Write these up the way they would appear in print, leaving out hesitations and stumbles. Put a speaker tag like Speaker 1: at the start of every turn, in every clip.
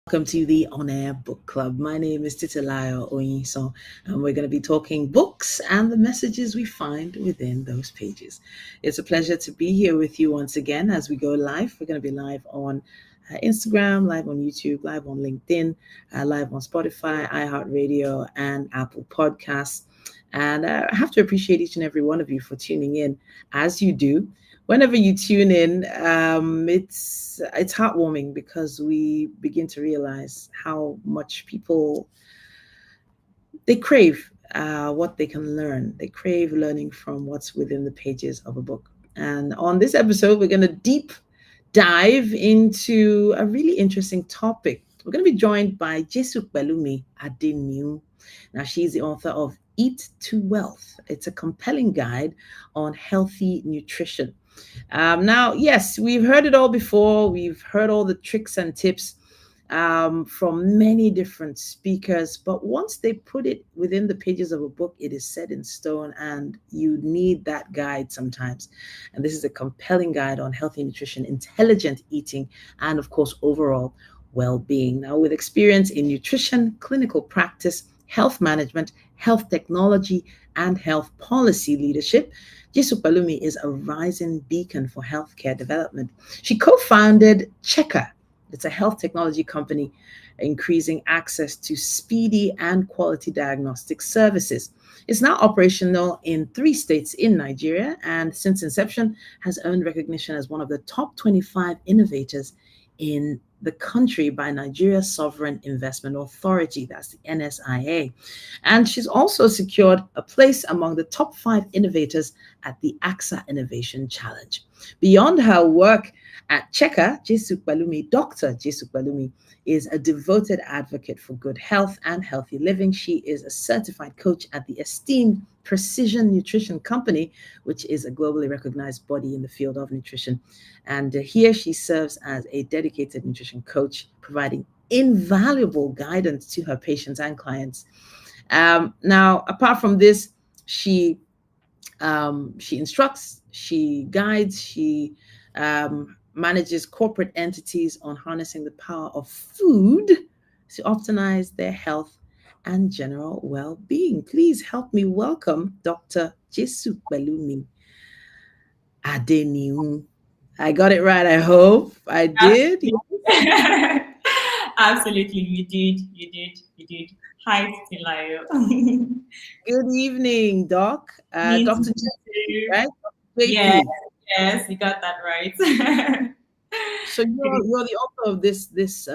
Speaker 1: Welcome to the On Air Book Club. My name is Titi Odunsanya, and we're going to be talking books and the messages we find within those pages. It's a pleasure to be here with you once again as we go live. We're going to be live on Instagram, live on YouTube, live on LinkedIn, live on Spotify, iHeartRadio, and Apple Podcasts. And I have to appreciate each and every one of you for tuning in as you do. Whenever you tune in, it's heartwarming because we begin to realize how much people they crave what they can learn. They crave learning from what's within the pages of a book. And on this episode, we're going to deep dive into a really interesting topic. We're going to be joined by Jesupelumi Adeniu. Now, she's the author of Eat to Wealth. It's a compelling guide on healthy nutrition. Now, yes, we've heard it all before. We've heard all the tricks and tips from many different speakers. But once they put it within the pages of a book, it is set in stone, and you need that guide sometimes. And this is a compelling guide on healthy nutrition, intelligent eating, and of course, overall well-being. Now, with experience in nutrition, clinical practice, health management, health technology, and health policy leadership, Jesupelumi is a rising beacon for healthcare development. She co-founded Checker. It's a health technology company increasing access to speedy and quality diagnostic services. It's now operational in 3 states in Nigeria, and since inception has earned recognition as one of the top 25 innovators in the country by Nigeria's Sovereign Investment Authority, that's the NSIA. And she's also secured a place among the top 5 innovators at the AXA Innovation Challenge. Beyond her work at Checker, Dr. Jesupelumi is a devoted advocate for good health and healthy living. She is a certified coach at the esteemed Precision Nutrition Company, which is a globally recognized body in the field of nutrition. And here she serves as a dedicated nutrition coach, providing invaluable guidance to her patients and clients. Now, apart from this, she instructs, she guides, she manages corporate entities on harnessing the power of food to optimize their health and general well-being. Please help me welcome Dr. Jesupelumi Adeniu. I got it right, I hope. I did.
Speaker 2: Absolutely, you did. Hi, Tilayo.
Speaker 1: Good evening, Doc. Dr. J, right?
Speaker 2: Yes, you got that right.
Speaker 1: So you're the author of this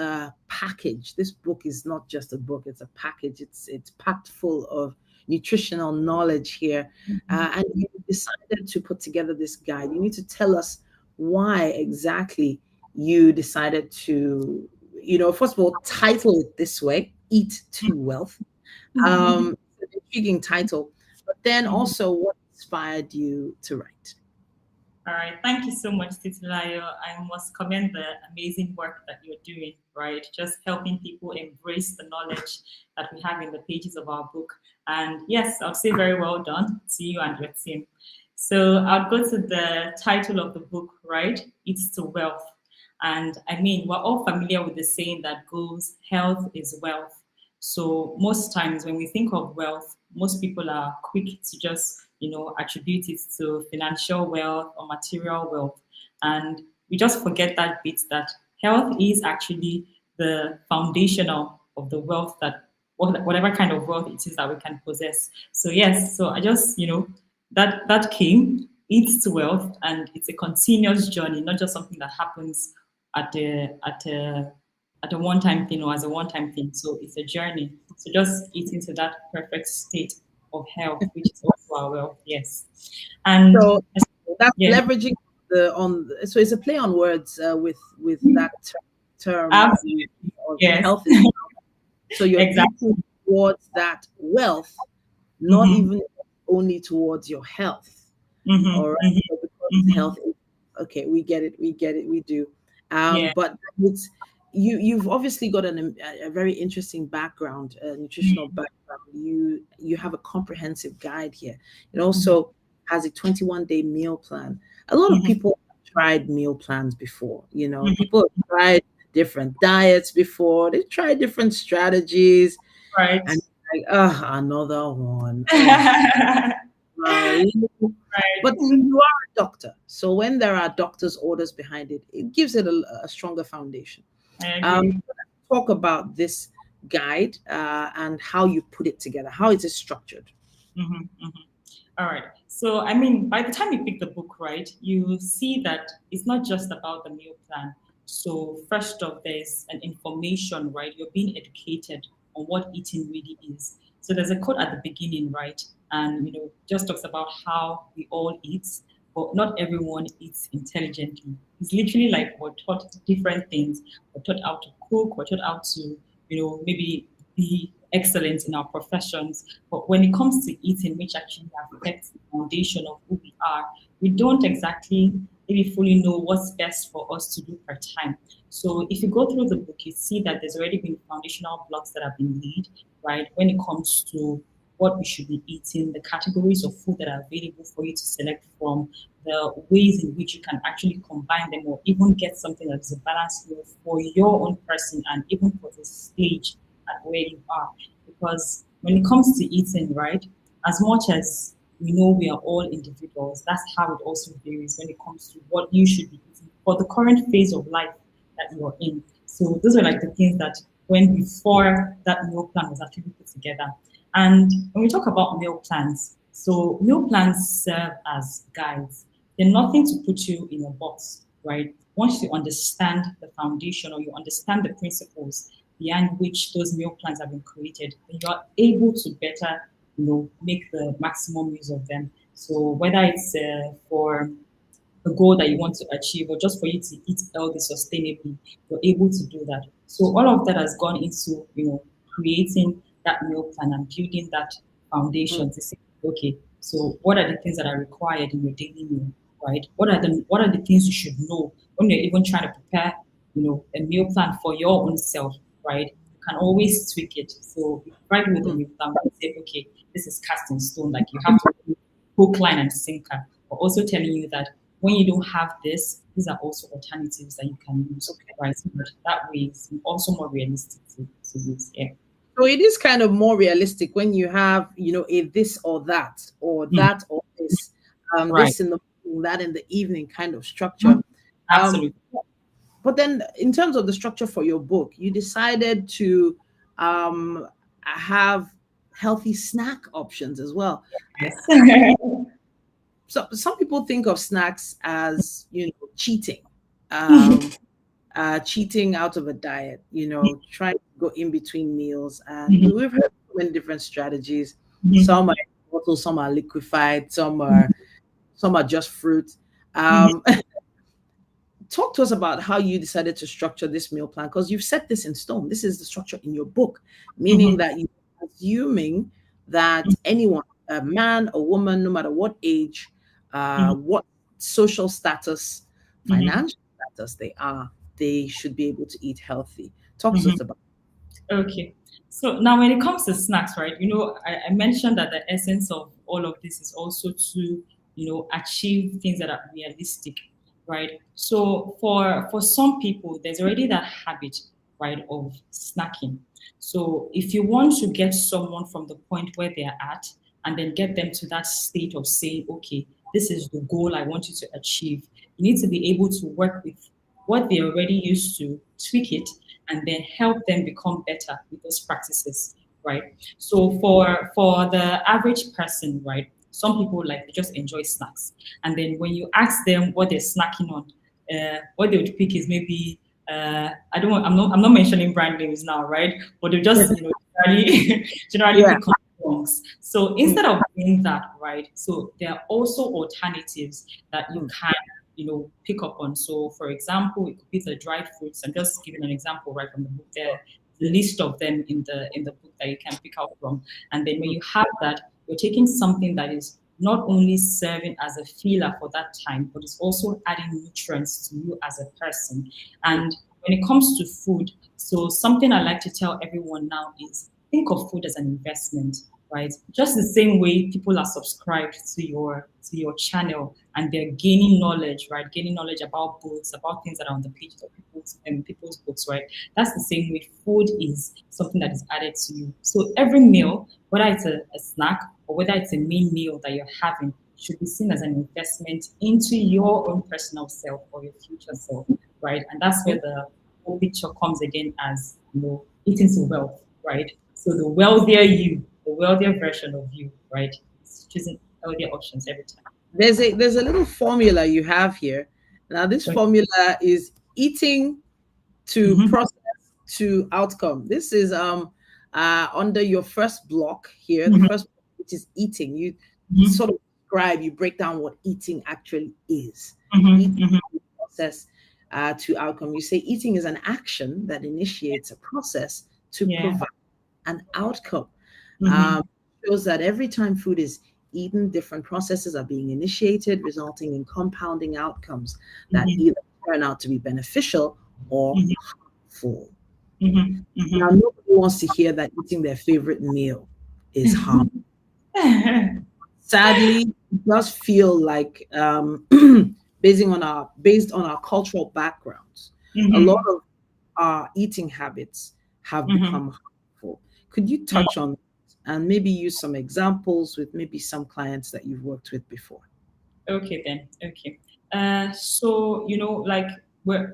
Speaker 1: package. This book is not just a book; it's a package. It's packed full of nutritional knowledge here, and you decided to put together this guide. You need to tell us why exactly you decided to, first of all, title it this way: "Eat to Wealth." An intriguing title, but then also what inspired you to write?
Speaker 2: All right. Thank you so much, Titilayo. I must commend the amazing work that you're doing, right? Just helping people embrace the knowledge that we have in the pages of our book. And yes, I'll say very well done to you and your team. So I'll go to the title of the book, right? It's to Wealth. And I mean, we're all familiar with the saying that goes, health is wealth. So most times when we think of wealth, most people are quick to just attribute it to financial wealth or material wealth. And we just forget that bit that health is actually the foundational of the wealth that, whatever kind of wealth it is that we can possess. So yes, so I just, that came, it's to wealth, and it's a continuous journey, not just something that happens at a one-time thing or as a one-time thing. So it's a journey. So just get into that perfect state of health, which is also our wealth. Yes. And
Speaker 1: so that's leveraging so it's a play on words with that term.
Speaker 2: Absolutely. Yes.
Speaker 1: Health is wealth. So you're exactly towards that wealth, not even only towards your health. All right. So because health is, okay, we get it, we do. But it's you've obviously got a very interesting background, nutritional background. You have a comprehensive guide here. It also has a 21-day meal plan. A lot of people have tried meal plans before. People have tried different diets before. They try different strategies,
Speaker 2: Right.
Speaker 1: and like, another one. Uh,
Speaker 2: Right.
Speaker 1: but you are a doctor, so when there are doctor's orders behind it, it gives it a stronger foundation.
Speaker 2: I
Speaker 1: Um,
Speaker 2: agree.
Speaker 1: talk about this guide and how you put it together. How is it structured?
Speaker 2: Mm-hmm, mm-hmm. All right. So, I mean, by the time you pick the book, right, you see that it's not just about the meal plan. So, first off, there's an information, right? You're being educated on what eating really is. So, there's a quote at the beginning, right? And, just talks about how we all eat, but not everyone eats intelligently. It's literally like we're taught different things. We're taught how to cook, we're taught how to, maybe be excellent in our professions. But when it comes to eating, which actually affects the foundation of who we are, we don't exactly maybe fully know what's best for us to do per time. So if you go through the book, you see that there's already been foundational blocks that have been laid, right, when it comes to what we should be eating, the categories of food that are available for you to select from, the ways in which you can actually combine them or even get something that is a balanced meal for your own person and even for the stage at where you are. Because when it comes to eating, right, as much as we know we are all individuals, that's how it also varies when it comes to what you should be eating for the current phase of life that you're in. So those are like the things that when before that meal plan was actually put together. And when we talk about meal plans, so meal plans serve as guides. They're nothing to put you in a box, right? Once you understand the foundation or you understand the principles behind which those meal plans have been created, then you are able to better, make the maximum use of them. So whether it's for a goal that you want to achieve or just for you to eat healthy sustainably, you're able to do that. So all of that has gone into, creating that meal plan and building that foundation to say, okay, so what are the things that are required in your daily meal, right? What are the things you should know when you're even trying to prepare, a meal plan for your own self, right? You can always tweak it. So if you provide with a meal plan, you say, okay, this is cast in stone, like you have to hook, line, and sinker. But also telling you that when you don't have this, these are also alternatives that you can use, right? So that way it's also more realistic to use. Yeah.
Speaker 1: So it is kind of more realistic when you have, a this or that, or
Speaker 2: Mm,
Speaker 1: that or this,
Speaker 2: right.
Speaker 1: this in the morning, that in the evening kind of structure.
Speaker 2: Mm,
Speaker 1: Um,
Speaker 2: absolutely.
Speaker 1: but then, in terms of the structure for your book, you decided to have healthy snack options as well.
Speaker 2: Yes.
Speaker 1: So some people think of snacks as cheating, um, cheating out of a diet. Trying to go in between meals, and
Speaker 2: Mhm,
Speaker 1: we've heard so many different strategies.
Speaker 2: mhm,
Speaker 1: Some are bottle, some are liquefied, some are just fruit.
Speaker 2: mhm,
Speaker 1: Um, talk to us about how you decided to structure this meal plan, because you've set this in stone. This is the structure in your book, meaning
Speaker 2: mhm,
Speaker 1: that you're assuming that anyone, a man, a woman, no matter what age,
Speaker 2: mhm,
Speaker 1: what social status,
Speaker 2: mhm,
Speaker 1: financial status they are, they should be able to eat healthy. Talk to
Speaker 2: mhm.
Speaker 1: us about.
Speaker 2: Okay. So now when it comes to snacks, right, I mentioned that the essence of all of this is also to, achieve things that are realistic, right? So for some people, there's already that habit, right, of snacking. So if you want to get someone from the point where they're at and then get them to that state of saying, okay, this is the goal I want you to achieve, you need to be able to work with what they're already used to, tweak it, and then help them become better with those practices, right? So for the average person, right, some people like they just enjoy snacks, and then when you ask them what they're snacking on, what they would pick is maybe I don't want, I'm not mentioning brand names now, right? But they just generally generally
Speaker 1: Yeah.
Speaker 2: pick on songs. So instead of doing that, right? So there are also alternatives that you
Speaker 1: Mm,
Speaker 2: can pick up on. So for example, it could be the dried fruits. I'm just giving an example right from the book there, the list of them in the book that you can pick out from. And then when
Speaker 1: mm,
Speaker 2: you have that, you're taking something that is not only serving as a filler for that time, but it's also adding nutrients to you as a person. And when it comes to food, so something I like to tell everyone now is think of food as an investment. right? Just the same way people are subscribed to your channel and they're gaining knowledge, right? Gaining knowledge about books, about things that are on the pages of people's books, right? That's the same way food is something that is added to you. So every meal, whether it's a snack or whether it's a main meal that you're having, should be seen as an investment into your own personal self or your future self, right? And that's where the whole picture comes again as, eating to wealth, right? So the wealthier you, the wealthier version of you, right? It's choosing healthier options every time.
Speaker 1: There's a little formula you have here. Now, this
Speaker 2: Right?
Speaker 1: formula is eating to
Speaker 2: Mm-hmm.
Speaker 1: process to outcome. This is under your first block here, the
Speaker 2: Mm-hmm.
Speaker 1: first, which is eating. You
Speaker 2: Mm-hmm.
Speaker 1: sort of describe, you break down what eating actually is. Eating
Speaker 2: Mm-hmm.
Speaker 1: process to outcome. You say eating is an action that initiates a process to
Speaker 2: Yeah.
Speaker 1: provide an outcome.
Speaker 2: Mm-hmm.
Speaker 1: Shows that every time food is eaten, different processes are being initiated, resulting in compounding outcomes that
Speaker 2: Mm-hmm.
Speaker 1: either turn out to be beneficial or
Speaker 2: Mm-hmm.
Speaker 1: harmful.
Speaker 2: Mm-hmm.
Speaker 1: Now, nobody wants to hear that eating their favorite meal is harmful.
Speaker 2: Mm-hmm.
Speaker 1: Sadly, it does feel like, based on our cultural backgrounds, a lot
Speaker 2: Mm-hmm.
Speaker 1: of our eating habits have
Speaker 2: Mm-hmm.
Speaker 1: become harmful. Could you touch on that and maybe use some examples with maybe some clients that you've worked with before?
Speaker 2: Okay then. Okay. So like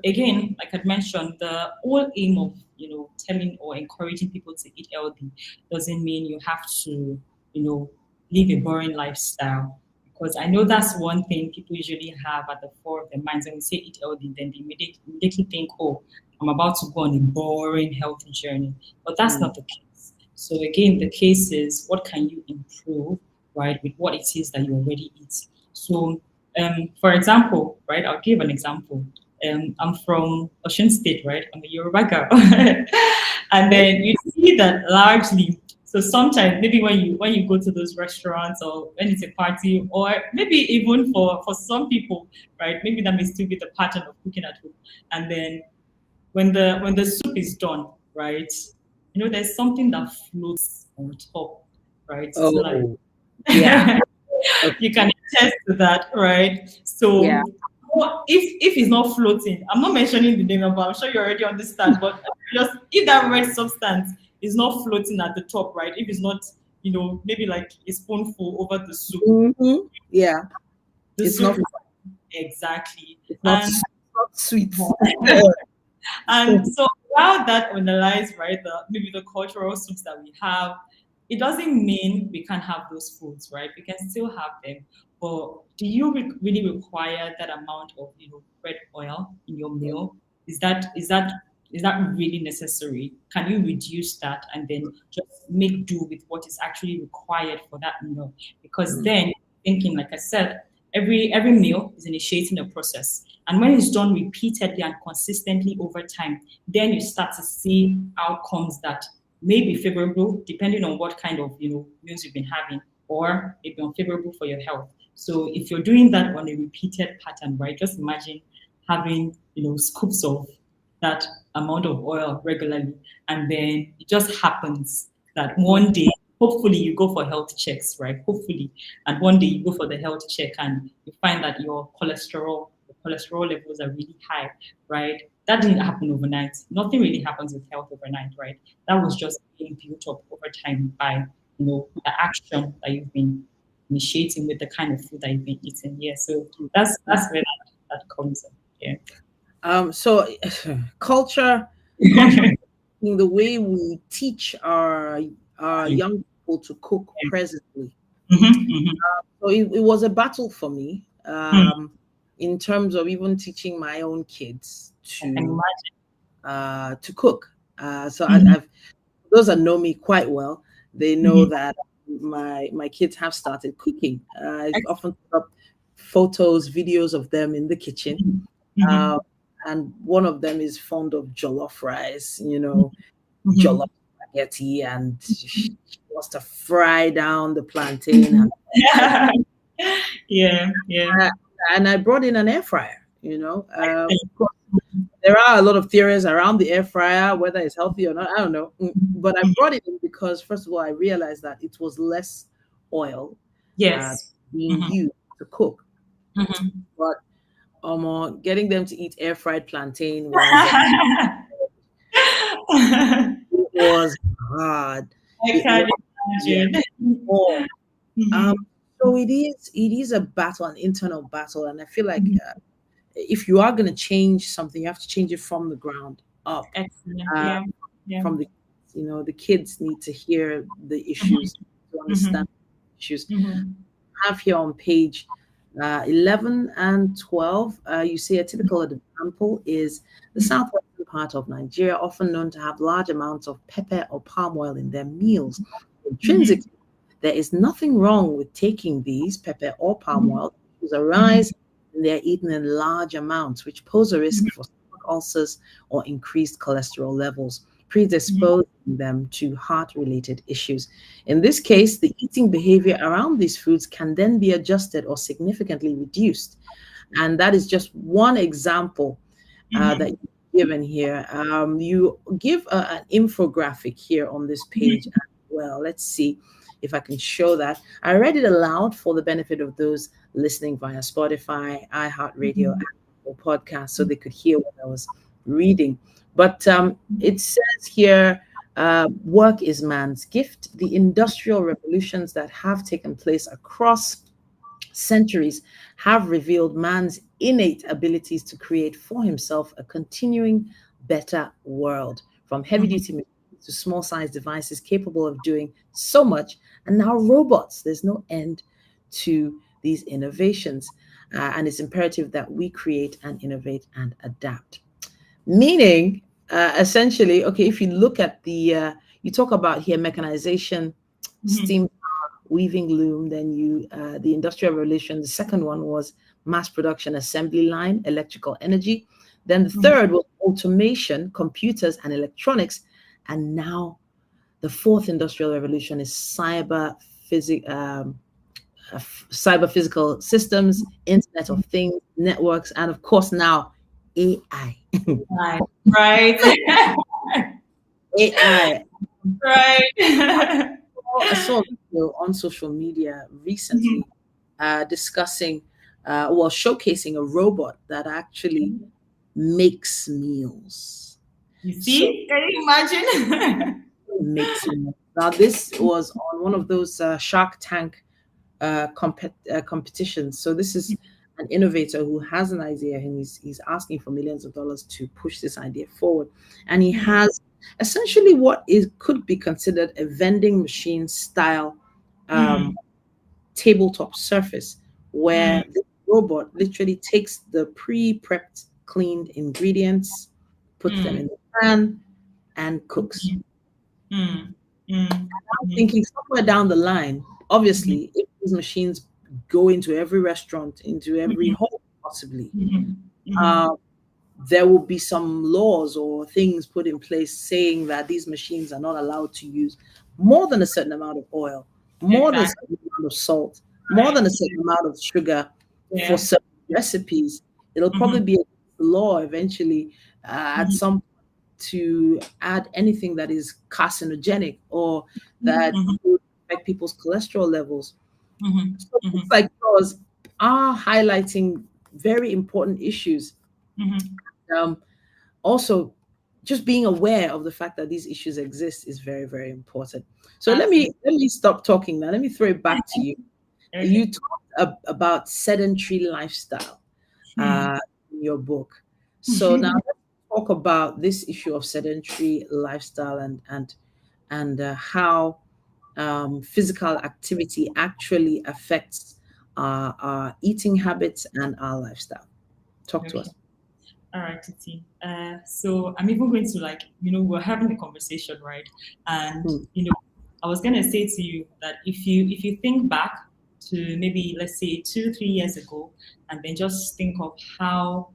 Speaker 2: again, like I mentioned, the whole aim of telling or encouraging people to eat healthy doesn't mean you have to you know live a boring lifestyle. Because I know that's one thing people usually have at the fore of their minds when we say eat healthy, then they immediately think, oh, I'm about to go on a boring healthy journey. But that's
Speaker 1: Mm.
Speaker 2: not the case. So again, the case is what can you improve, right, with what it is that you already eat. So, for example, right, I'll give an example. I'm from Ocean State, right? I'm a Yoruba girl, and then you see that largely. So sometimes, maybe when you go to those restaurants or when it's a party, or maybe even for some people, right? Maybe that may still be the pattern of cooking at home. And then when the soup is done, right? There's something that floats on top, right? It's like
Speaker 1: Oh, yeah. Okay.
Speaker 2: you can attest to that, right?
Speaker 1: Yeah.
Speaker 2: So if it's not floating, I'm not mentioning the name, but I'm sure you already understand. But just if that red substance is not floating at the top, right? If it's not, maybe like a spoonful over the soup,
Speaker 1: Hmm. Yeah.
Speaker 2: the
Speaker 1: It's
Speaker 2: soup
Speaker 1: not.
Speaker 2: is exactly.
Speaker 1: It's not.
Speaker 2: And
Speaker 1: It's not sweet.
Speaker 2: and so while that underlies, right, maybe the cultural soups that we have, it doesn't mean we can't have those foods, right? We can still have them. But do you really require that amount of, red oil in your meal? Is that really necessary? Can you reduce that and then just make do with what is actually required for that meal? Because
Speaker 1: Mm.
Speaker 2: then thinking, like I said, every meal is initiating a process. And when it's done repeatedly and consistently over time, then you start to see outcomes that may be favorable depending on what kind of meals you've been having, or may be unfavorable for your health. So if you're doing that on a repeated pattern, right? Just imagine having scoops of that amount of oil regularly, and then it just happens that one day, hopefully, you go for health checks, right? Hopefully, and one day you go for the health check and you find that your cholesterol levels are really high, right? That didn't happen overnight. Nothing really happens with health overnight, right? That was just being built up over time by the action that you've been initiating with the kind of food that you've been eating. Yeah, so that's where that comes in.
Speaker 1: So culture in the way we teach our
Speaker 2: Yeah.
Speaker 1: young people to cook presently.
Speaker 2: Mm-hmm,
Speaker 1: So it was a battle for me,
Speaker 2: mm-hmm.
Speaker 1: in terms of even teaching my own kids
Speaker 2: I can imagine.
Speaker 1: to cook. So
Speaker 2: Mm-hmm,
Speaker 1: I've those that know me quite well, they know
Speaker 2: mm-hmm.
Speaker 1: that my kids have started cooking. I often put up photos, videos of them in the kitchen.
Speaker 2: Mm-hmm,
Speaker 1: Uh, and one of them is fond of jollof rice,
Speaker 2: mm-hmm.
Speaker 1: jollof spaghetti, and she wants to fry down the plantain.
Speaker 2: Yeah, yeah.
Speaker 1: Uh, and I brought in an air fryer, of course. There are a lot of theories around the air fryer, whether it's healthy or not. I don't know. But I brought it in because, first of all, I realized that it was less oil
Speaker 2: Yes.
Speaker 1: being
Speaker 2: Mm-hmm.
Speaker 1: used to cook.
Speaker 2: Mm-hmm.
Speaker 1: But getting them to eat air fried plantain was it was hard.
Speaker 2: I
Speaker 1: It was,
Speaker 2: can
Speaker 1: yeah.
Speaker 2: imagine.
Speaker 1: Oh, um,
Speaker 2: Mm-hmm.
Speaker 1: so it is a battle, an internal battle, and I feel like
Speaker 2: Mm-hmm.
Speaker 1: if you are going to change something, you have to change it from the ground up.
Speaker 2: Excellent.
Speaker 1: Uh,
Speaker 2: Yeah. Yeah.
Speaker 1: from the kids need to hear the issues, to
Speaker 2: Mm-hmm.
Speaker 1: understand issues.
Speaker 2: Mm-hmm.
Speaker 1: Have here on page 11 and 12, you see a typical example is the southwestern part of Nigeria, often known to have large amounts of pepper or palm oil in their meals.
Speaker 2: Mm-hmm.
Speaker 1: Intrinsically, there is nothing wrong with taking these pepper or palm
Speaker 2: Mm-hmm.
Speaker 1: oil. Issues arise when they are eaten in large amounts, which pose a risk for stomach ulcers or increased cholesterol levels, predisposing them to heart-related issues. In this case, the eating behavior around these foods can then be adjusted or significantly reduced. And that is just one example that
Speaker 2: Mm-hmm.
Speaker 1: you've given here. You give an infographic here on this page as well. Let's see if I can show that. I read it aloud for the benefit of those listening via Spotify, iHeartRadio, or podcast, so they could hear what I was reading. But it says here, work is man's gift. The industrial revolutions that have taken place across centuries have revealed man's innate abilities to create for himself a continuing better world, from heavy duty machines to small sized devices capable of doing so much, and now robots. There's no end to these innovations. And it's imperative that we create and innovate and adapt. Meaning, essentially, okay, if you look at you talk about here mechanization, steam weaving loom, then the industrial revolution. The second one was mass production assembly line, electrical energy. Then the third was automation, computers and electronics. And now the fourth industrial revolution is cyber physical systems, Internet of Things, networks, and of course now AI.
Speaker 2: Right. Right.
Speaker 1: AI.
Speaker 2: Right.
Speaker 1: I saw a video on social media recently discussing, showcasing a robot that actually makes meals.
Speaker 2: You
Speaker 1: So
Speaker 2: see? Can you imagine?
Speaker 1: makes meals. Now this was on one of those Shark Tank competitions. So this is an innovator who has an idea and he's asking for millions of dollars to push this idea forward. And he has essentially what is could be considered a vending machine style tabletop surface where the robot literally takes the pre-prepped cleaned ingredients, puts them in the pan and cooks. I'm thinking somewhere down the line, obviously, if these machines go into every restaurant, into every home possibly, uh, there will be some laws or things put in place saying that these machines are not allowed to use more than a certain amount of oil, more than a
Speaker 2: Exactly.
Speaker 1: certain amount of salt, more than a certain amount of sugar for
Speaker 2: Yeah.
Speaker 1: certain recipes. It'll probably be a law eventually at some to add anything that is carcinogenic or that would affect people's cholesterol levels. So things like those are highlighting very important issues. Um, Also, just being aware of the fact that these issues exist is very, very important. So
Speaker 2: Absolutely.
Speaker 1: let me stop talking now. Let me throw it back to you.
Speaker 2: Okay.
Speaker 1: You talked about sedentary lifestyle in your book. So now let's talk about this issue of sedentary lifestyle and how physical activity actually affects our eating habits and our lifestyle. Talk to
Speaker 2: Okay.
Speaker 1: us.
Speaker 2: All right, Titi. So I'm even going to we're having a conversation, right? And
Speaker 1: Hmm.
Speaker 2: I was gonna say to you that if you think back to maybe let's say 2, 3 years ago, and then just think of how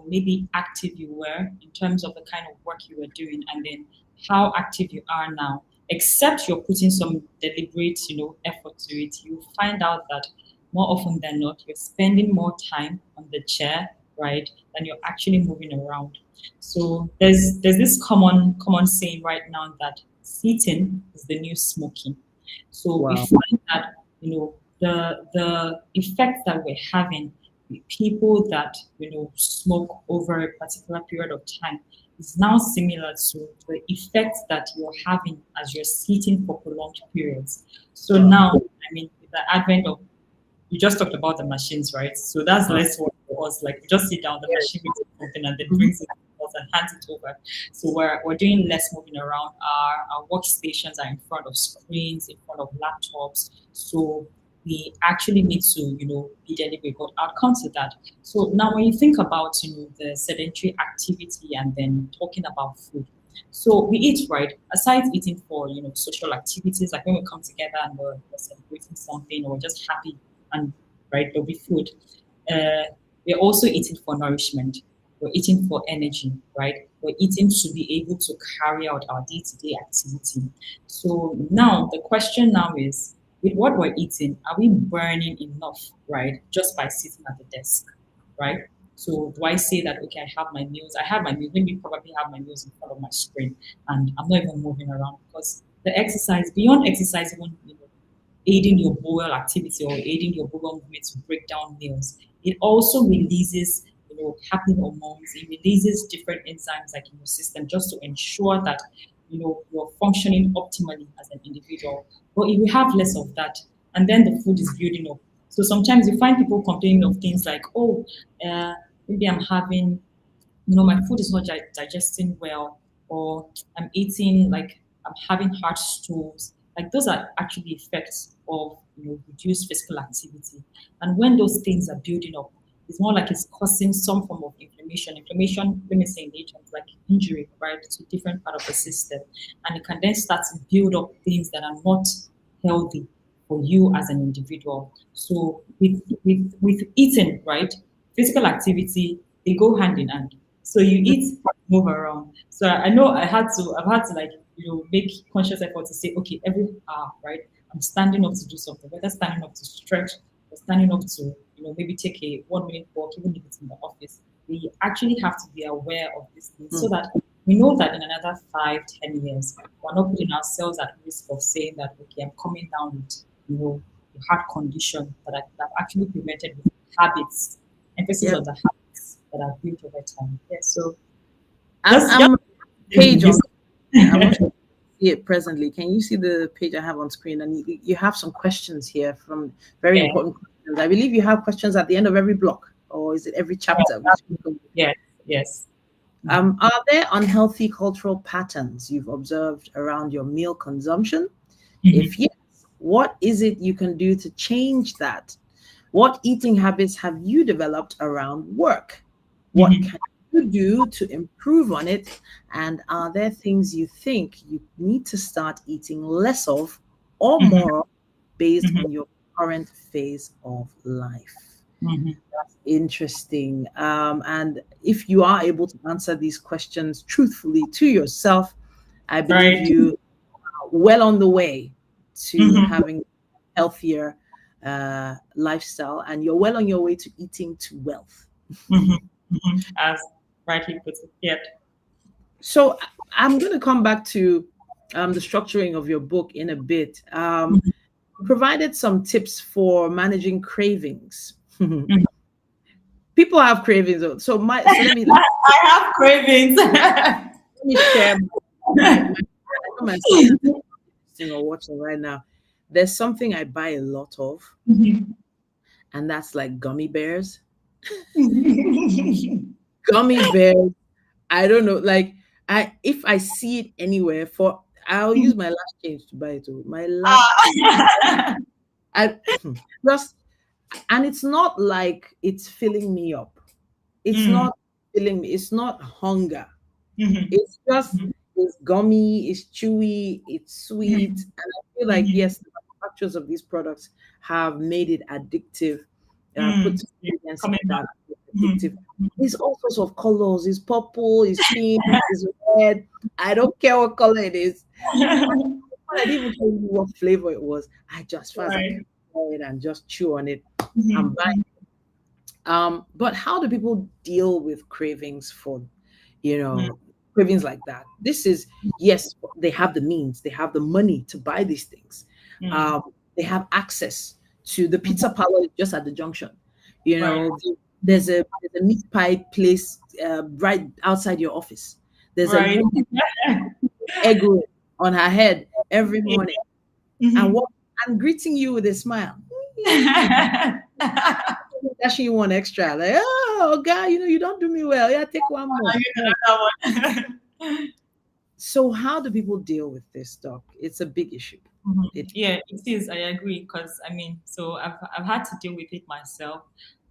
Speaker 2: maybe active you were in terms of the kind of work you were doing, and then how active you are now. Except you're putting some deliberate, effort to it, you find out that more often than not, you're spending more time on the chair right, then you're actually moving around. So there's this common saying right now that sitting is the new smoking. So we
Speaker 1: Wow.
Speaker 2: find that, the effect that we're having with people that, smoke over a particular period of time is now similar to the effect that you're having as you're sitting for prolonged periods. So now, I mean, with the advent of, you just talked about the machines, right? So that's less work for us. Like, we just sit down, the machine makes something and then brings it to us and hands it over. So we're doing less moving around. Our workstations are in front of screens, in front of laptops. So we actually need to, be deliberate. But I'll come to that. So now when you think about, the sedentary activity and then talking about food. So we eat, right? Aside eating for, social activities, like when we come together and we're celebrating something or we're just happy and, right, there'll be food. Uh, we're also eating for nourishment. We're eating for energy, right? We're eating to be able to carry out our day-to-day activity. So now the question now is, with what we're eating, are we burning enough, right? Just by sitting at the desk, right? So do I say that, okay, I have my meals, maybe probably have my meals in front of my screen and I'm not even moving around, because the exercise, beyond exercise, even, aiding your bowel activity or aiding your bowel movement to break down meals. It also releases, happy hormones. It releases different enzymes like in your system just to ensure that, you're functioning optimally as an individual. But if you have less of that, and then the food is building up. So sometimes you find people complaining of things like, oh, maybe I'm having, my food is not digesting well, or I'm eating like I'm having heart stools. Like those are actually effects of, reduced physical activity. And when those things are building up, it's more like it's causing some form of inflammation. Inflammation, let me say in nature, is like injury, right, to different part of the system. And it can then start to build up things that are not healthy for you as an individual. So with eating, right, physical activity, they go hand in hand. So you eat, move around. So I know I've had to like, make conscious effort to say, okay, every hour, right, I'm standing up to do something, whether standing up to stretch or standing up to, maybe take a 1 minute walk, even if it's in the office. We actually have to be aware of these things so that we know that in another 5, 10 years, we're not putting ourselves at risk of saying that, okay, I'm coming down with, a heart condition that I've actually prevented with habits, emphasis
Speaker 1: Yeah.
Speaker 2: on the habits that are built over time. Yeah, so
Speaker 1: I'm page on. I'm not
Speaker 2: just
Speaker 1: sure if you see it presently. Can you see the page I have on screen? And you have some questions here from very
Speaker 2: yeah,
Speaker 1: important questions. I believe you have questions at the end of every block, or is it every chapter?
Speaker 2: yes, yes.
Speaker 1: Are there unhealthy cultural patterns you've observed around your meal consumption?
Speaker 2: Mhm,
Speaker 1: If yes, what is it you can do to change that? What eating habits have you developed around work? What
Speaker 2: mhm,
Speaker 1: can you do to improve on it? And are there things you think you need to start eating less of or
Speaker 2: mhm,
Speaker 1: more of based
Speaker 2: mhm,
Speaker 1: on your current phase of life?
Speaker 2: mhm.
Speaker 1: That's interesting. And if you are able to answer these questions truthfully to yourself, I believe
Speaker 2: Right.
Speaker 1: you are well on the way to
Speaker 2: Mhm,
Speaker 1: having healthier lifestyle, and you're well on your way to eating to wealth.
Speaker 2: mhm, mhm. As rightly put it. Yeah.
Speaker 1: So I'm going to come back to the structuring of your book in a bit. Provided some tips for managing cravings.
Speaker 2: Mhm.
Speaker 1: People have cravings. So
Speaker 2: I have cravings.
Speaker 1: let me share I know my students are listening or watching right now. There's something I buy a lot of,
Speaker 2: Mhm.
Speaker 1: and that's like gummy bears.
Speaker 2: Mhm.
Speaker 1: Gummy bears. I don't know. Like if I see it anywhere, I'll use my last change to buy it. My last,
Speaker 2: Ah.
Speaker 1: I just, and it's not like it's filling me up. It's
Speaker 2: Mm,
Speaker 1: not filling me. It's not hunger.
Speaker 2: mhm,
Speaker 1: It's just,
Speaker 2: mhm,
Speaker 1: it's gummy, it's chewy, it's sweet.
Speaker 2: mhm,
Speaker 1: And I feel like,
Speaker 2: mhm,
Speaker 1: yes, the manufacturers of these products have made it addictive,
Speaker 2: mm.
Speaker 1: put
Speaker 2: Yeah,
Speaker 1: ingredients in
Speaker 2: coming
Speaker 1: it that
Speaker 2: back.
Speaker 1: are addictive.
Speaker 2: Mhm, mhm.
Speaker 1: It's all sorts of colors. It's purple, it's pink, it's red. I don't care what color it is. I didn't even tell you what flavor it was. I just, as far as I can
Speaker 2: Right.
Speaker 1: buy it and just chew on it, I'm
Speaker 2: Mhm,
Speaker 1: buying.
Speaker 2: mhm,
Speaker 1: But how do people deal with cravings for, you
Speaker 2: Mm,
Speaker 1: know, cravings like that? This is, yes, they have the means, they have the money to buy these things.
Speaker 2: mm,
Speaker 1: Um, they have access to the
Speaker 2: mhm.
Speaker 1: pizza parlor just at the junction. You
Speaker 2: Right.
Speaker 1: know, there's a meat pie place right outside your office. There's a
Speaker 2: Right.
Speaker 1: woman egg roll on her head every morning and
Speaker 2: Mhm.
Speaker 1: what and greeting you with a smile. Dashing you one extra, like, oh God, you don't do me well. Yeah, take one more.
Speaker 2: I get another one.
Speaker 1: So how do people deal with this, Doc? It's a big issue.
Speaker 2: Mhm.
Speaker 1: It
Speaker 2: Yeah, it is. I agree because I mean, so I've had to deal with it myself.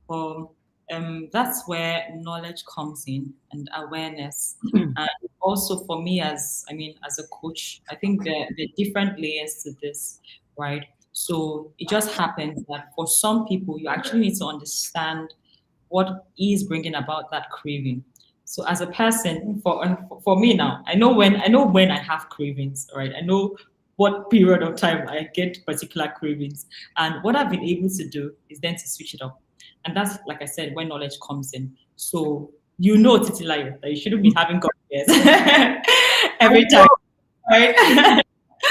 Speaker 2: But that's where knowledge comes in and awareness, and also for me as I mean as a coach, I think there are different layers to this, right? So it just happens that for some people, you actually need to understand what is bringing about that craving. So as a person, for me now, I know when I have cravings, right? I know what period of time I get particular cravings, and what I've been able to do is then to switch it up, and that's like I said, when knowledge comes in. So Titilayo, that you shouldn't be having gummy bears
Speaker 1: I
Speaker 2: every time,
Speaker 1: know
Speaker 2: right?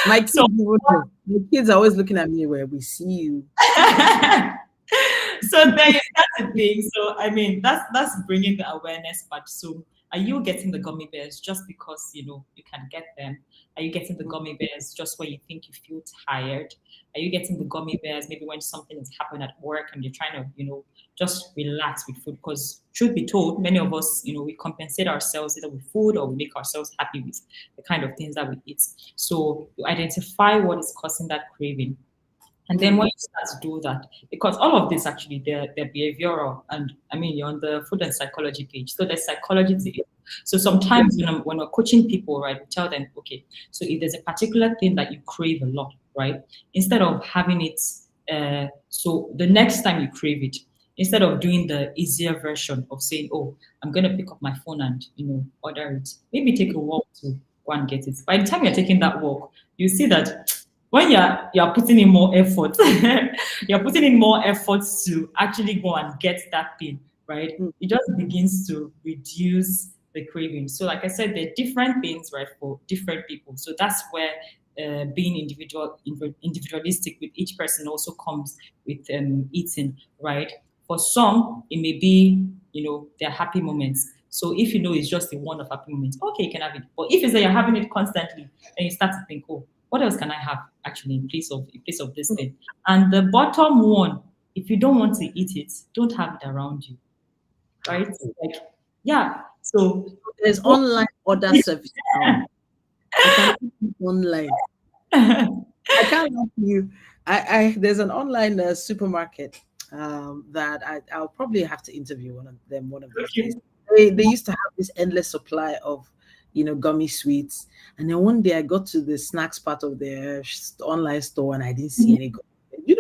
Speaker 1: my
Speaker 2: So
Speaker 1: kids would know. My kids are always looking at me where we see you.
Speaker 2: so there is that's the thing. So I mean, that's bringing the awareness part. So are you getting the gummy bears just because you can get them? Are you getting the gummy bears just when you think you feel tired? Are you getting the gummy bears maybe when something has happened at work and you're trying to just relax with food? Because truth be told, many of us we compensate ourselves either with food or we make ourselves happy with the kind of things that we eat. So you identify what is causing that craving, and then
Speaker 1: Mm,
Speaker 2: when you start to do that, because all of this actually they're behavioral, and I mean you're on the food and psychology page, so there's psychology to it. So sometimes when we're coaching people, right, we tell them, okay, so if there's a particular thing that you crave a lot, right, instead of having it, so the next time you crave it, instead of doing the easier version of saying, oh, I'm gonna pick up my phone and order it, maybe take a walk to go and get it. By the time you're taking that walk, you see that when you're putting in more effort, you're putting in more effort to actually go and get that thing, right?
Speaker 1: mm,
Speaker 2: It just begins to reduce the craving. So, like I said, there are different things, right, for different people. So that's where being individualistic with each person also comes with eating, right? For some, it may be, their happy moments. So if it's just a one of happy moments, okay, you can have it. But if it's that you're having it constantly, then you start to think, oh, what else can I have actually in place of this thing? And the bottom one, if you don't want to eat it, don't have it around you, right? Like, yeah. So
Speaker 1: there's online order service now. You can order it online. I can't lie to you. I there's an online supermarket that I'll probably have to interview one of them one of these days.
Speaker 2: okay.
Speaker 1: They used to have this endless supply of gummy sweets, and then one day I got to the snacks part of their online store and I didn't see any.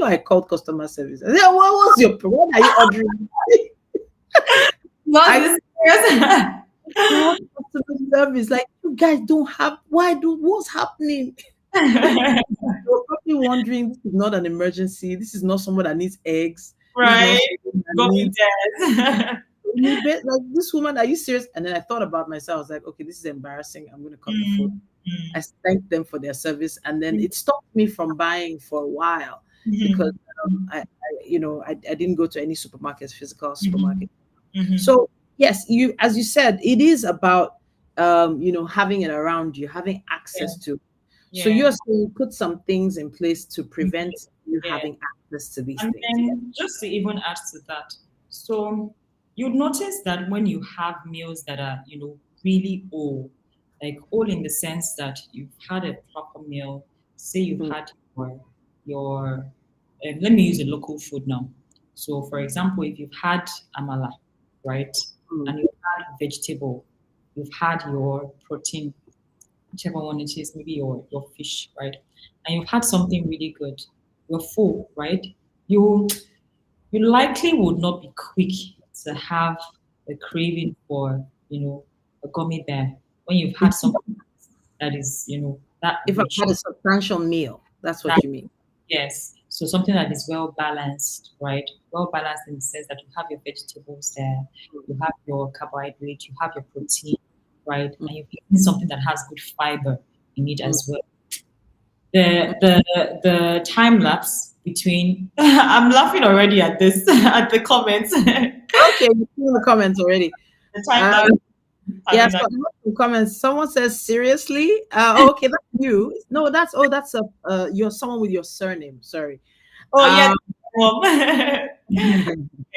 Speaker 1: I called customer service. I said, What was what are you ordering?"
Speaker 2: Not
Speaker 1: I
Speaker 2: this serious.
Speaker 1: called customer service like, "You guys don't have. What's happening?" You're probably wondering, this is not an emergency. This is not someone that needs eggs. This is not
Speaker 2: Right?
Speaker 1: someone that
Speaker 2: Got me
Speaker 1: needs
Speaker 2: dead.
Speaker 1: like this woman. Are you serious? And then I thought about myself. I was like, okay, this is embarrassing. I'm going to cut the phone.
Speaker 2: Mm,
Speaker 1: I thanked them for their service, and then it stopped me from buying for a while because
Speaker 2: mhm,
Speaker 1: I didn't go to any supermarkets, physical
Speaker 2: mhm,
Speaker 1: supermarket.
Speaker 2: mhm.
Speaker 1: So yes, as you said, it is about having it around you, having
Speaker 2: Yeah,
Speaker 1: access to. So
Speaker 2: yeah,
Speaker 1: you're saying put some things in place to
Speaker 2: mhm,
Speaker 1: prevent you
Speaker 2: yeah.
Speaker 1: having access to these
Speaker 2: And
Speaker 1: things. Yeah.
Speaker 2: then just to even add to that, so you'd notice that when you have meals that are, really old, like old in the sense that you've had a proper meal, say you've
Speaker 1: Mm,
Speaker 2: had your let me use a local food now. So for example, if you've had amala, right,
Speaker 1: mm,
Speaker 2: and you've had vegetable, you've had your protein, whichever one it is, maybe your fish, right? And you've had something really good, you're full, right? You you likely would not be quick to have a craving for, a gummy bear when you've had something that is, that
Speaker 1: if I've had a
Speaker 2: rich.
Speaker 1: substantial meal, that's
Speaker 2: That
Speaker 1: what you mean.
Speaker 2: yes. So something that is well balanced, right? Well balanced in the sense that you have your vegetables there, you have your carbohydrate, you have your protein, right? And you're eating something that has good fiber in it
Speaker 1: Mm.
Speaker 2: as well. The time lapse between I'm laughing already at this at the comments. The
Speaker 1: Okay, you see in the comments already.
Speaker 2: time
Speaker 1: Uh,
Speaker 2: lapse
Speaker 1: yes,
Speaker 2: having that.
Speaker 1: but lots of comments. Someone says seriously. Oh, okay, that's you. No, that's a you're someone with your surname. Sorry.
Speaker 2: Oh yeah,
Speaker 1: Um,
Speaker 2: mom.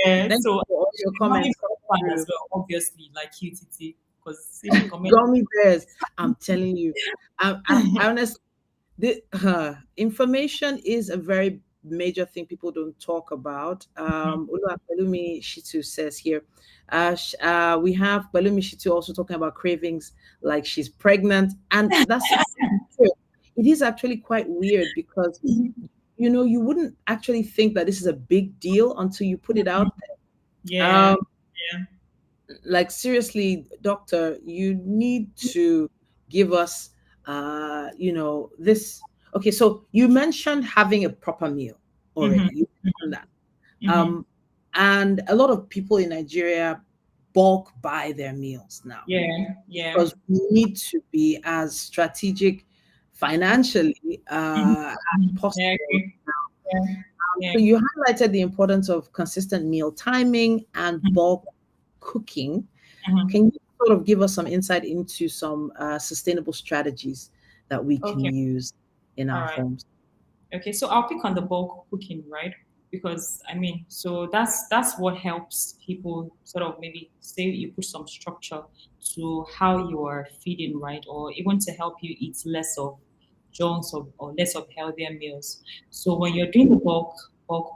Speaker 2: Yeah,
Speaker 1: thank you
Speaker 2: so
Speaker 1: for all your
Speaker 2: she's not
Speaker 1: comments coming
Speaker 2: fan as
Speaker 1: through.
Speaker 2: well, obviously, like QTT, because she comment.
Speaker 1: Gummy bears. I'm telling you. I honestly, information is a very major thing people don't talk about. Oluwapelumi Shitu says here, we have Pelumi Shitu also talking about cravings like she's pregnant. And that's true. It is actually quite weird because, you wouldn't actually think that this is a big deal until you put it out there.
Speaker 2: Yeah, yeah.
Speaker 1: Like seriously, doctor, you need to give us this. Okay, so you mentioned having a proper meal
Speaker 2: Mm-hmm,
Speaker 1: already. You mentioned that.
Speaker 2: mm-hmm.
Speaker 1: And a lot of people in Nigeria bulk buy their meals now
Speaker 2: Yeah, yeah.
Speaker 1: because we need to be as strategic financially
Speaker 2: Mm-hmm,
Speaker 1: as
Speaker 2: mm-hmm. Yeah, I
Speaker 1: possible.
Speaker 2: agree. Yeah, yeah.
Speaker 1: So you highlighted the importance of consistent meal timing and bulk cooking.
Speaker 2: Mm-hmm.
Speaker 1: Can you sort of give us some insight into some sustainable strategies that we can
Speaker 2: Okay,
Speaker 1: use in
Speaker 2: all
Speaker 1: our
Speaker 2: right.
Speaker 1: homes?
Speaker 2: Okay, so I'll pick on the bulk cooking, right? Because I mean, so that's what helps people sort of maybe say you put some structure to how you are feeding, right? Or even to help you eat less of junks or less of healthier meals. So when you're doing the bulk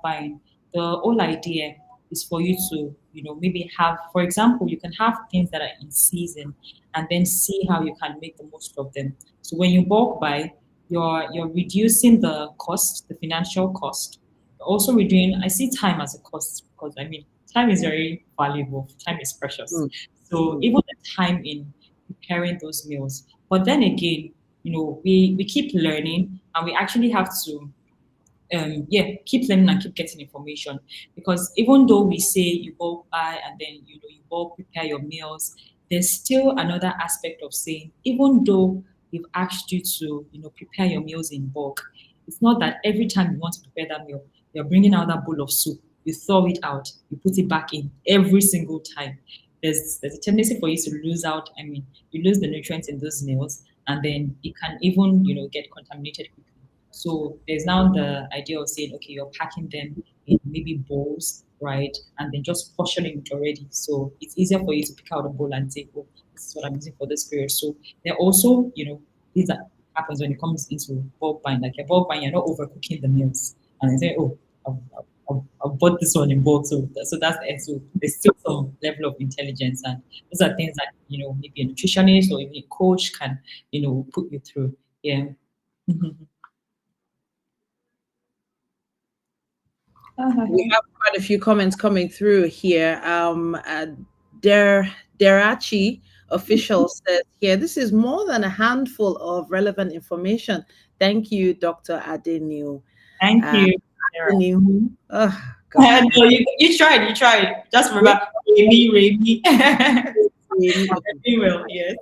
Speaker 2: buying, the whole idea is for you to, maybe have, for example, you can have things that are in season and then see how you can make the most of them. So when you bulk buy, you're reducing the cost, the financial cost. You're also reducing, I see time as a cost because I mean time is very valuable, time is precious.
Speaker 1: Mm,
Speaker 2: So
Speaker 1: mm,
Speaker 2: even the time in preparing those meals. But then again, we keep learning and we actually have to keep learning and keep getting information because even though we say you bulk buy and then you bulk prepare your meals, there's still another aspect of saying even though we've asked you to prepare your meals in bulk, it's not that every time you want to prepare that meal, you're bringing out that bowl of soup, you thaw it out, you put it back in every single time. There's a tendency for you to lose out. I mean, you lose the nutrients in those meals, and then it can even get contaminated quickly. So there's now the idea of saying, okay, you're packing them in maybe bowls, right? And then just portioning it already. So it's easier for you to pick out a bowl and say, oh, this is what I'm using for this period. So there are also, things that happens when it comes into bulk buying. Like you're bulk buying, you're not overcooking the meals. And they say, oh, I've bought this one in bulk. So that's the end. So there's still some level of intelligence. And those are things that, maybe a nutritionist or even a coach can, put you through. Yeah.
Speaker 1: We have quite a few comments coming through here. Der Derachi official says here, this is more than a handful of relevant information. Thank you, Dr. Adenu.
Speaker 2: Thank
Speaker 1: Uh,
Speaker 2: you. Sarah.
Speaker 1: Adenu. Oh, gosh.
Speaker 2: No, you tried. You tried. Just
Speaker 1: Yeah,
Speaker 2: remember, Remy.
Speaker 1: really, okay.
Speaker 2: You will, yes.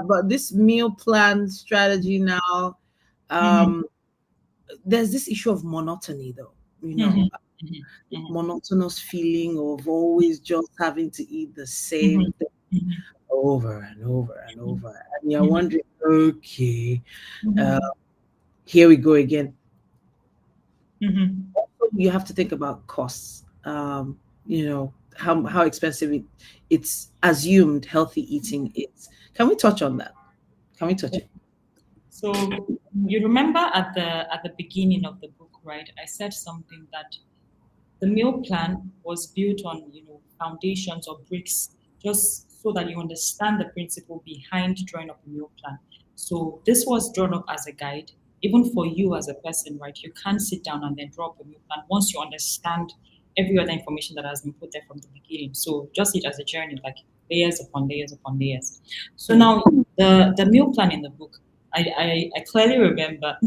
Speaker 1: But this meal plan strategy now,
Speaker 2: Mhm,
Speaker 1: um, there's this issue of monotony, though.
Speaker 2: mhm, mhm, mhm,
Speaker 1: Monotonous feeling of always just having to eat the
Speaker 2: mhm,
Speaker 1: same thing
Speaker 2: mhm,
Speaker 1: over and over and over. And you're
Speaker 2: mhm,
Speaker 1: wondering, okay, uh,
Speaker 2: mhm,
Speaker 1: here we go again.
Speaker 2: mhm.
Speaker 1: You have to think about costs. How expensive it's assumed healthy eating is. Can we touch on that? Can we touch it?
Speaker 2: So you remember at the beginning of the book, right? I said something that the meal plan was built on foundations or bricks just so that you understand the principle behind drawing up a meal plan. So this was drawn up as a guide even for you as a person, right? You can't sit down and then draw up a meal plan once you understand every other information that has been put there from the beginning. So just see it as a journey, like layers upon layers upon layers. So
Speaker 1: Mm,
Speaker 2: now the meal plan in the book, I clearly remember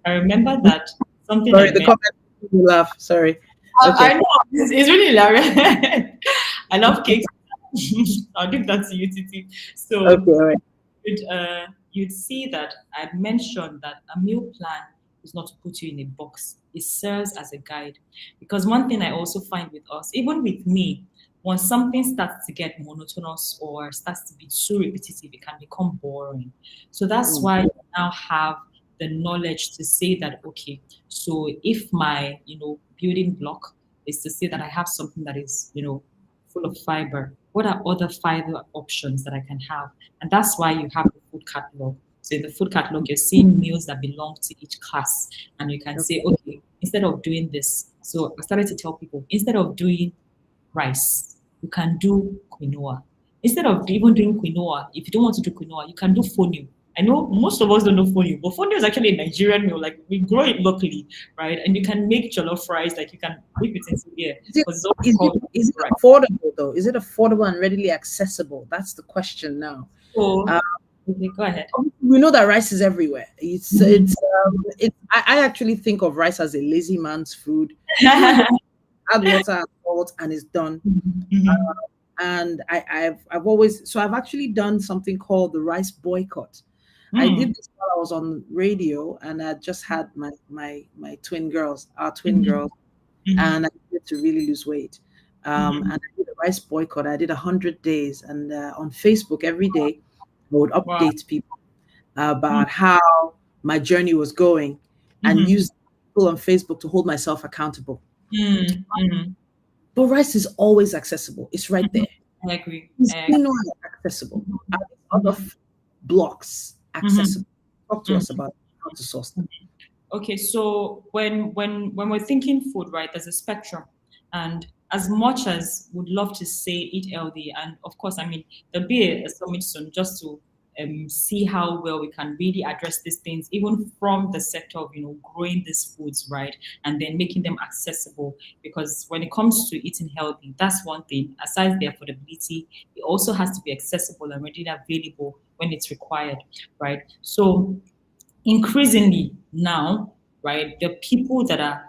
Speaker 2: I remember that something
Speaker 1: Sorry,
Speaker 2: like
Speaker 1: the
Speaker 2: that.
Speaker 1: comment made me laugh. Sorry.
Speaker 2: I
Speaker 1: Okay.
Speaker 2: know it's really hilarious. I love cakes. I'll give that to you, Titi. So
Speaker 1: Okay. All right.
Speaker 2: you'd see that I mentioned that a meal plan is not to put you in a box. It serves as a guide. Because one thing I also find with us, even with me, when something starts to get monotonous or starts to be too repetitive, it can become boring. So that's
Speaker 1: Mm,
Speaker 2: why you now have the knowledge to say that, okay, so if my, building block is to say that I have something that is, full of fiber, what are other fiber options that I can have? And that's why you have the food catalog. So in the food catalog, you're seeing meals that belong to each class. And you can say,
Speaker 1: okay.
Speaker 2: okay, instead of doing this, so I started to tell people, instead of doing rice, you can do quinoa. Instead of even doing quinoa, if you don't want to do quinoa, you can do fonio. I know most of us don't know fonio, but fonio is actually a Nigerian meal. Like we grow it locally, right? And you can make jollof rice, like you can whip it into here
Speaker 1: Is it
Speaker 2: because it's also
Speaker 1: is it
Speaker 2: called
Speaker 1: is it
Speaker 2: rice.
Speaker 1: affordable though? Is it affordable and readily accessible? That's the question now.
Speaker 2: So
Speaker 1: Uh,
Speaker 2: okay, go ahead.
Speaker 1: we know that rice is everywhere.
Speaker 2: Mhm.
Speaker 1: I actually think of rice as a lazy man's food. Put it, add water and salt, and it's done.
Speaker 2: Mhm.
Speaker 1: And I've always, so I've actually done something called the rice boycott. I did
Speaker 2: Mm.
Speaker 1: this while I was on radio, and I just had my twin girls, our twin
Speaker 2: Mhm.
Speaker 1: girls,
Speaker 2: Mhm.
Speaker 1: and I needed to really lose weight.
Speaker 2: Mhm.
Speaker 1: And I did a rice boycott. I did 100 days, and on Facebook every day I would
Speaker 2: Wow.
Speaker 1: update people
Speaker 2: Mm.
Speaker 1: about how my journey was going, and
Speaker 2: Mhm.
Speaker 1: use people on Facebook to hold myself accountable.
Speaker 2: Mm. Mhm.
Speaker 1: But rice is always accessible. It's right
Speaker 2: Mhm.
Speaker 1: there.
Speaker 2: I agree.
Speaker 1: Is
Speaker 2: I agree.
Speaker 1: quinoa accessible? Are these other
Speaker 2: Mhm.
Speaker 1: blocks
Speaker 2: Mhm.
Speaker 1: accessible? Talk to
Speaker 2: Mhm.
Speaker 1: us about how to source them.
Speaker 2: Okay, so when we're thinking food, right, there's a spectrum, and as much as would love to say eat healthy, and of course, I mean there'll be a summit soon just to see how well we can really address these things, even from the sector of growing these foods, right, and then making them accessible. Because when it comes to eating healthy, that's one thing. Aside the affordability, it also has to be accessible and readily available when it's required, right? So increasingly now, right, the people that are,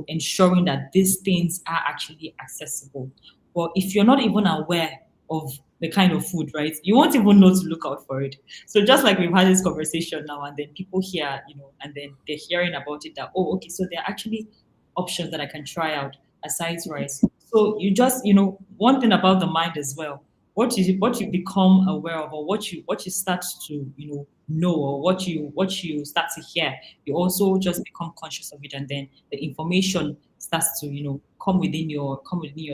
Speaker 2: ensuring that these things are actually accessible. But if you're not even aware of the kind of food, right, you won't even know to look out for it. So just like we've had this conversation now, and then people hear, and then they're hearing about it that, oh, okay, so there are actually options that I can try out aside rice. So you just, one thing about the mind as well, what you become aware of, or what you start to know, or what you start to hear, you also just become conscious of it, and then the information starts to come within your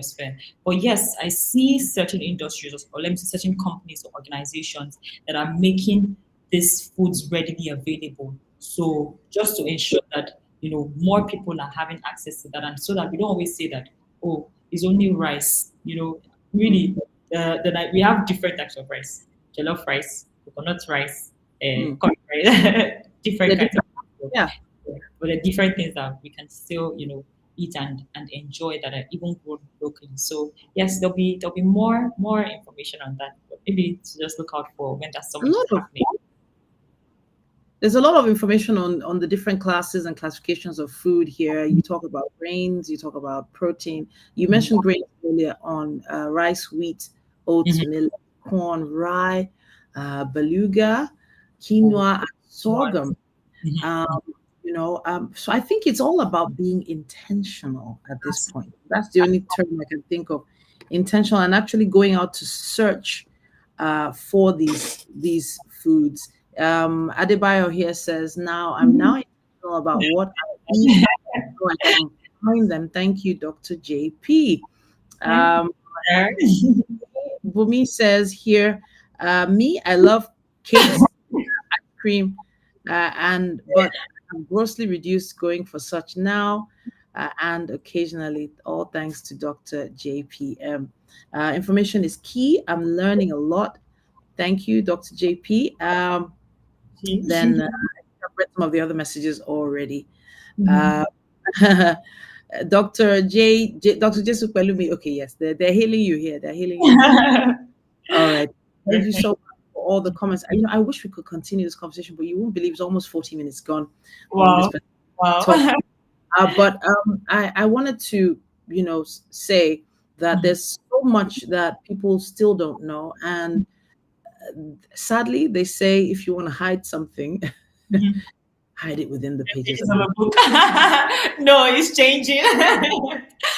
Speaker 2: sphere. But yes, I see certain industries, or let me say certain companies or organizations that are making these foods readily available, so just to ensure that more people are having access to that, and so that we don't always say that, oh, it's only rice, really. We have different types of rice: jollof rice, coconut rice,
Speaker 1: Mm.
Speaker 2: curry rice, different
Speaker 1: They're
Speaker 2: kinds of
Speaker 1: different.
Speaker 2: rice.
Speaker 1: Yeah.
Speaker 2: Yeah. But the different things that we can still, eat and enjoy, that are even grown locally. So yes, there'll be more information on that. But maybe to just look out for when that
Speaker 1: A
Speaker 2: summit
Speaker 1: lot
Speaker 2: is
Speaker 1: of
Speaker 2: happening.
Speaker 1: There's a lot of information on the different classes and classifications of food here. You talk about grains, you talk about protein. You mentioned grains earlier on: rice, wheat, oats,
Speaker 2: Mhm.
Speaker 1: millet, corn, rye, beluga, quinoa, and sorghum. Um,
Speaker 2: Mhm.
Speaker 1: so I think it's all about being intentional at this point. That's the only term I can think of: intentional, and actually going out to search for these foods. Adebayo here says, "Now I'm now intentional about what I eat, so I can find them." Thank you, Dr. JP.
Speaker 2: Thank you,
Speaker 1: Um,
Speaker 2: sir.
Speaker 1: Bumi says here, "Me, I love cakes, cream, and but I'm grossly reduced going for such now, and occasionally, all thanks to Dr. JPM. Information is key. I'm learning a lot. Thank you, Dr. JP. Then I've read some of the other messages already. Uh, Dr. Jesupelumi. Okay, yes, they're hailing you here. They're hailing you. All right. Thank you
Speaker 2: Perfect.
Speaker 1: so much for all the comments. I wish we could continue this conversation, but you won't believe it's almost 40 minutes gone on this
Speaker 2: Wow. Wow.
Speaker 1: topic. I wanted to, say that there's so much that people still don't know. And sadly, they say if you want to hide something,
Speaker 2: Mhm.
Speaker 1: hide it within the pages
Speaker 2: Pages
Speaker 1: of
Speaker 2: of
Speaker 1: a
Speaker 2: a
Speaker 1: book.
Speaker 2: book. No, it's changing.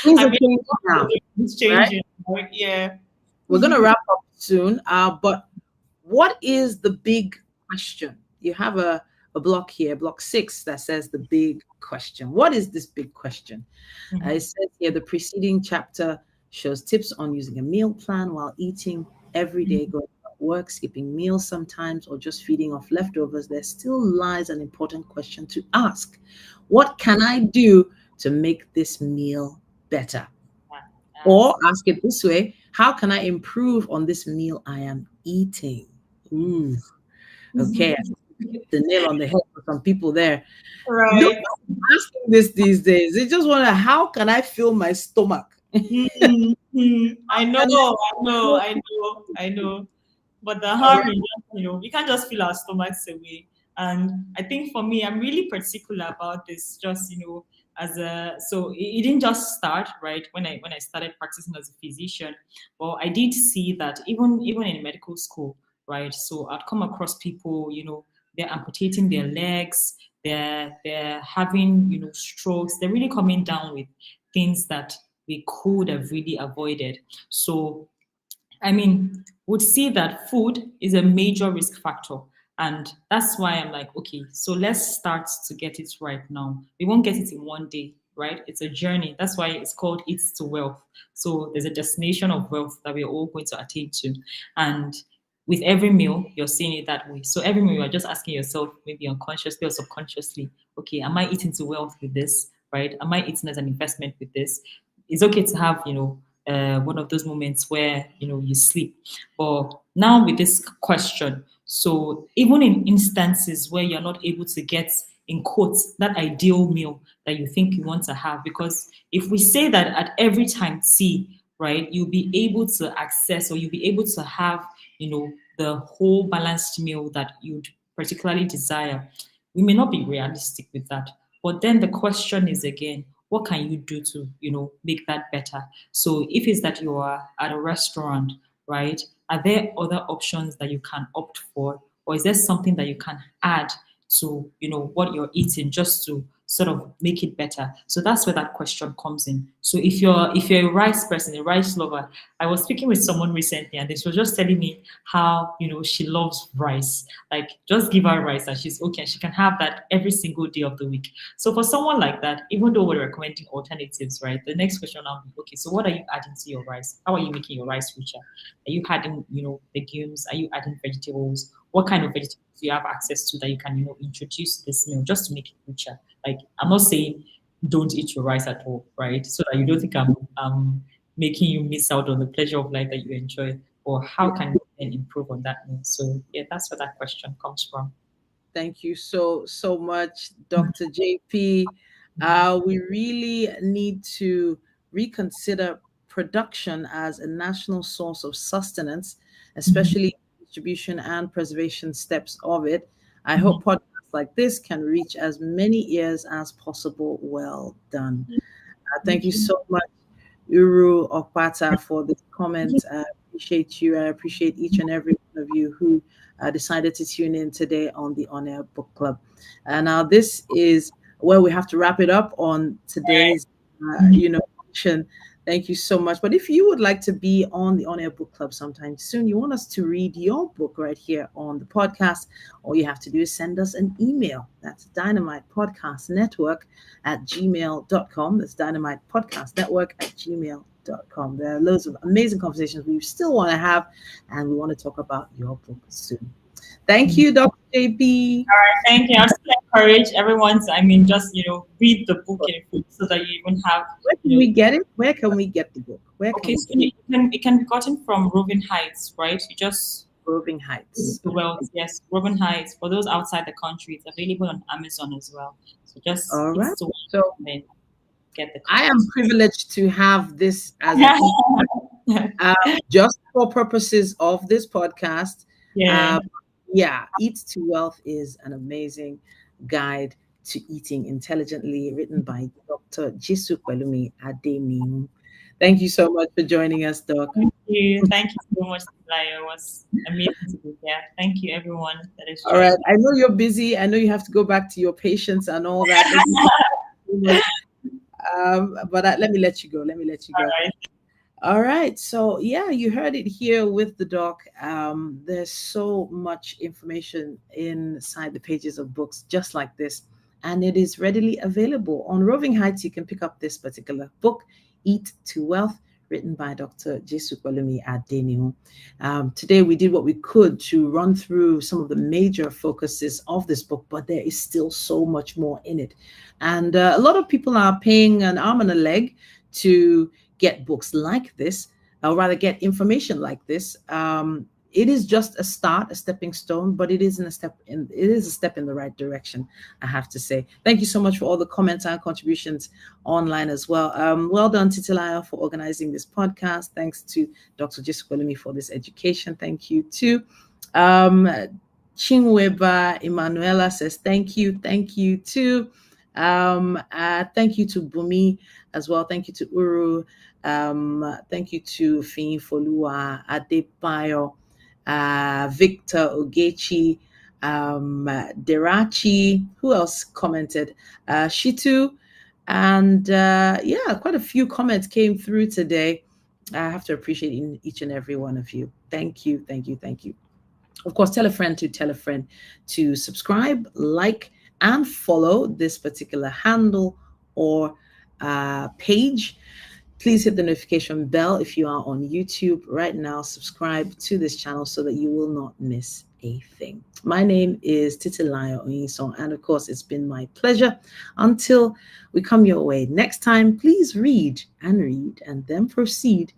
Speaker 1: Things
Speaker 2: I
Speaker 1: are
Speaker 2: mean,
Speaker 1: changing now,
Speaker 2: it's
Speaker 1: right?
Speaker 2: changing. Right? Yeah.
Speaker 1: We're going to wrap up soon. But what is the big question? You have a block here, block 6, that says the big question. What is this big question? It
Speaker 2: Mhm.
Speaker 1: says here the preceding chapter shows tips on using a meal plan while eating every day, going to work, skipping meals sometimes, or just feeding off leftovers. There still lies an important question to ask. What can I do to make this meal better? Or
Speaker 2: Yes.
Speaker 1: ask it this way: how can I improve on this meal I am eating? Ooh, okay. Hit the nail on the head for some people there. Nobody's
Speaker 2: Right.
Speaker 1: asking this these days. They just wonder, how can I fill my stomach?
Speaker 2: I know,
Speaker 1: Can
Speaker 2: I know,
Speaker 1: I-
Speaker 2: I know, I know. But the
Speaker 1: All
Speaker 2: harm
Speaker 1: right.
Speaker 2: is just, we can't just fill our stomachs away. And I think for me, I'm really particular about this. Just as a so it didn't just start right when I started practicing as a physician, but I did see that even in medical school, right? So I'd come across people, they're amputating their legs, they're having strokes, they're really coming down with things that we could have really avoided. So I mean, would see that food is a major risk factor. And that's why I'm like, okay, so let's start to get it right now. We won't get it in one day, right? It's a journey. That's why it's called Eats to Wealth. So there's a destination of wealth that we're all going to attain to. And with every meal, you're seeing it that way. So every meal, you're just asking yourself, maybe unconsciously or subconsciously, okay, am I eating to wealth with this, right? Am I eating as an investment with this? It's okay to have, one of those moments where you sleep. But now with this question, so even in instances where you're not able to get in quotes that ideal meal that you think you want to have, because if we say that at every time tea, right, you'll be able to access or you'll be able to have the whole balanced meal that you'd particularly desire, we may not be realistic with that. But then the question is again, what can you do to make that better? So if it's that you are at a restaurant, right, are there other options that you can opt for, or is there something that you can add to what you're eating just to sort of make it better? So that's where that question comes in. So if you're a rice person, a rice lover, I was speaking with someone recently and this was just telling me how she loves rice. Like just give her rice and she's okay, she can have that every single day of the week. So for someone like that, even though we're recommending alternatives, right, the next question will be, okay, so what are you adding to your rice? How are you making your rice richer? Are you adding legumes? Are you adding vegetables? What kind of vegetables do you have access to that you can introduce to this meal just to make it richer? Like I'm not saying don't eat your rice at all, right? So that you don't think I'm making you miss out on the pleasure of life that you enjoy, or how can you then improve on that meal? So yeah, that's where that question comes from.
Speaker 1: Thank you so much, Dr. JP. We really need to reconsider production as a national source of sustenance,
Speaker 2: Mhm.
Speaker 1: especially distribution and preservation steps of it. I
Speaker 2: Mhm.
Speaker 1: hope podcasts like this can reach as many ears as possible. Well done. Thank
Speaker 2: Thank
Speaker 1: you
Speaker 2: you.
Speaker 1: so much, Uru Okpata, for this comment. I appreciate you. I appreciate each and every one of you who decided to tune in today on the On Air Book Club. And now this is where we have to wrap it up on today's,
Speaker 2: Mhm.
Speaker 1: function. Thank you so much. But if you would like to be on the On Air Book Club sometime soon, you want us to read your book right here on the podcast, all you have to do is send us an email. That's Dynamite Podcast Network at gmail.com. That's Dynamite Podcast Network at gmail.com. There are loads of amazing conversations we still want to have, and we want to talk about your book soon. Thank you, Dr. JP.
Speaker 2: Thank you. I still encourage everyone to, I mean, just read the book in full so that you even have,
Speaker 1: Where can
Speaker 2: you know.
Speaker 1: we get it? Where can we get the book? Where can
Speaker 2: Okay,
Speaker 1: we
Speaker 2: so
Speaker 1: get it?
Speaker 2: it can be gotten from Roving Heights, right? You just
Speaker 1: Roving Heights.
Speaker 2: well, yes, Roving Heights. For those outside the country, it's available on Amazon as well. So just
Speaker 1: All right.
Speaker 2: it's to
Speaker 1: So
Speaker 2: then get the
Speaker 1: I am
Speaker 2: copies.
Speaker 1: privileged to have this as an just for purposes of this podcast.
Speaker 2: Yeah.
Speaker 1: Uh, yeah, Eat to Wealth is an amazing guide to Eating Intelligently, written by Dr. Jesupelumi Adeniyi. Thank you so much for joining us, Doc.
Speaker 2: Thank you. Thank you so much, Layo. It was amazing to be here. Thank you, everyone that has
Speaker 1: All right.
Speaker 2: joined.
Speaker 1: I know you're busy. I know you have to go back to your patients and all that. Thank you so much. But let me let you go. Let me let you
Speaker 2: All
Speaker 1: go.
Speaker 2: right.
Speaker 1: All right. So, yeah, you heard it here with the doc. There's so much information inside the pages of books just like this, and it is readily available. On Roving Heights, you can pick up this particular book, Eat to Wealth, written by Dr. Jesupelumi Adeniyi. Today, we did what we could to run through some of the major focuses of this book, but there is still so much more in it. And a lot of people are paying an arm and a leg to get books like this, or rather get information like this. It is just a start, a stepping stone, but it is a step in the right direction, I have to say. Thank you so much for all the comments and contributions online as well. Well done, Titilayo, for organizing this podcast. Thanks to Dr. Jesupelumi for this education. Thank you too. Chinweba Emanuela says thank you. Thank you too. Thank you to Bumi as well. Thank you to Uru. Thank you to Fin Folua, Adebayo, Victor Ogechi, Derachi. Who else commented? Shitu. And yeah, quite a few comments came through today. I have to appreciate each and every one of you. Thank you, thank you, thank you. Of course, tell a friend to subscribe, like, and follow this particular handle or page. Please hit the notification bell if you are on YouTube right now. Subscribe to this channel so that you will not miss a thing. My name is Titilayo Onyinson, and of course, it's been my pleasure. Until we come your way next time, please read and then proceed